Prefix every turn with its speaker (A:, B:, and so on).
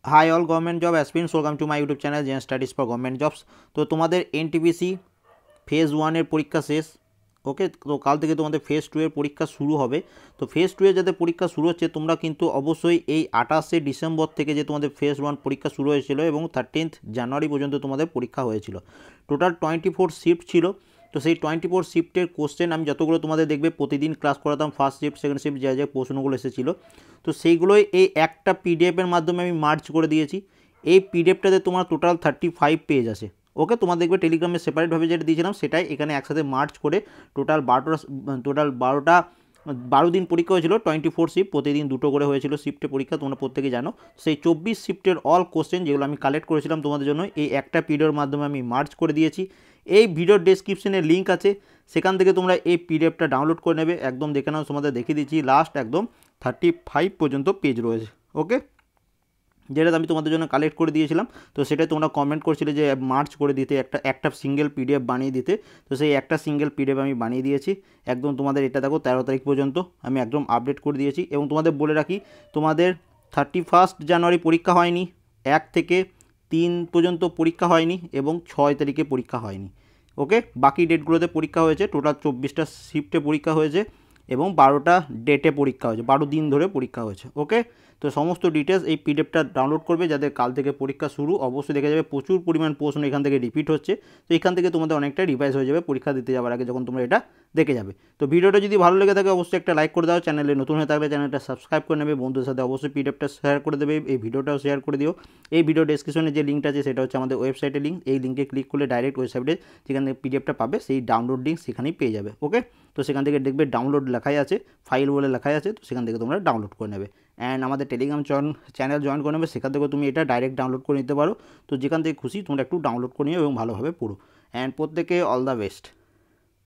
A: High all government job aspirants welcome to my YouTube channel gen studies for government jobs. तो तुम्हारे NTPC phase 1 एर परीक्षा शेष। Okay, तो काल থেকে তোমাদের ফেজ 2 এর পরীক্ষা শুরু হবে। তো ফেজ 2 এর যাদের পরীক্ষা শুরু হচ্ছে তোমরা কিন্তু অবশ্যই এই 28শে ডিসেম্বর থেকে যে তোমাদের ফেজ 1 পরীক্ষা শুরু হয়েছিল এবং 13th জানুয়ারি পর্যন্ত তোমাদের পরীক্ষা হয়েছিল। টোটাল 24 শিফট ছিল। তো সেই 24 শিফটের কোশ্চেন আমি যতগুলো তোমাদের দেখবে প্রতিদিন ক্লাস করাতাম, ফার্স্ট শিফট সেকেন্ড শিফট যা যা প্রশ্নগুলো এসেছিলো তো সেইগুলোই এই একটা পিডিএফের মাধ্যমে আমি মার্চ করে দিয়েছি। এই পিডিএফটাতে তোমার টোটাল 35 পেজ আছে। ওকে, তোমার দেখবে টেলিগ্রামে সেপারেটভাবে যেটা দিয়েছিলাম সেটাই এখানে একসাথে মার্চ করে টোটাল 12 দিন পরীক্ষা হয়েছিল। 24 শিফট, প্রতিদিন দুটো করে হয়েছিল শিফটে পরীক্ষা, তোমরা প্রত্যেকেই জানো। সেই 24 শিফটের অল কোশ্চেন যেগুলো আমি কালেক্ট করেছিলাম তোমাদের জন্য এই একটা পিডিএফের মাধ্যমে আমি মার্চ করে দিয়েছি। এই ভিডিওর ডেসক্রিপশনে লিঙ্ক আছে, সেখান থেকে তোমরা এই পিডিএফটা ডাউনলোড করে নেবে। একদম দেখে নাও, তোমাদের দেখিয়ে দিচ্ছি লাস্ট একদম 35 পর্যন্ত পেজ রয়েছে। ওকে, যেটা আমি তোমাদের জন্য কালেক্ট করে দিয়েছিলাম তো সেটাই তোমরা কমেন্ট করছিলে যে মার্চ করে দিতে একটা সিঙ্গেল পিডিএফ বানিয়ে দিতে। তো সেই একটা সিঙ্গেল পিডিএফ আমি বানিয়ে দিয়েছি। একদম তোমাদের এটা দেখো 13 তারিখ পর্যন্ত আমি একদম আপডেট করে দিয়েছি। এবং তোমাদের বলে রাখি তোমাদের 31 জানুয়ারি পরীক্ষা হয়নি, 1 থেকে 3 পর্যন্ত পরীক্ষা হয়নি এবং 6 তারিখে পরীক্ষা হয়নি। ওকে, বাকি ডেটগুলোতে পরীক্ষা হয়েছে। টোটাল 24টা শিফটে পরীক্ষা হয়েছে এবং 12টা ডেটে পরীক্ষা হয়েছে, 12 দিন ধরে পরীক্ষা হয়েছে। ওকে, তো সমস্ত ডিটেলস এই পিডিএফটা ডাউনলোড করবে। যাদের কাল থেকে পরীক্ষা শুরু অবশ্যই দেখে যাবে প্রচুর পরিমাণ প্রশ্ন এখান থেকে রিপিট হচ্ছে। তো এখান থেকে তোমাদের অনেকটা রিভাইজ হয়ে যাবে পরীক্ষা দিতে যাওয়ার আগে যখন তোমরা এটা দেখে যাবে। তো ভিডিওটা যদি ভালো লেগে থাকে অবশ্যই একটা লাইক করে দাও, চ্যানেলে নতুন হয়ে থাকলে চ্যানেলটা সাবস্ক্রাইব করে নেবে, বন্ধুদের সাথে অবশ্যই পিডিএফটা শেয়ার করে দেবে, এই ভিডিওটাও শেয়ার করে দিও। এই ভিডিও ডেসক্রিপশনে যে লিঙ্কটা আছে সেটা হচ্ছে আমাদের ওয়েবসাইটের লিঙ্ক। এই লিঙ্কে ক্লিক করলে ডাইরেক্ট ওয়েবসাইটে যেখান থেকে পিডিএফটা পাবে সেই ডাউনলোড লিঙ্ক সেখানেই পেয়ে যাবে। ওকে, তো সেখান থেকে দেখবে ডাউনলোড লেখাই আছে, ফাইল বলে লেখাই আছে, তো সেখান থেকে তোমরা ডাউনলোড করে নেবে। অ্যান্ড আমাদের টেলিগ্রাম চ্যানেল জয়েন করে নেবে, সেখান থেকে তুমি এটা ডাইরেক্ট ডাউনলোড করে নিতে পারো। তো যেখান থেকে খুশি তোমরা একটু ডাউনলোড করে নিও এবং ভালোভাবে পড়ো। অ্যান্ড প্রত্যেকে অল দ্য বেস্ট।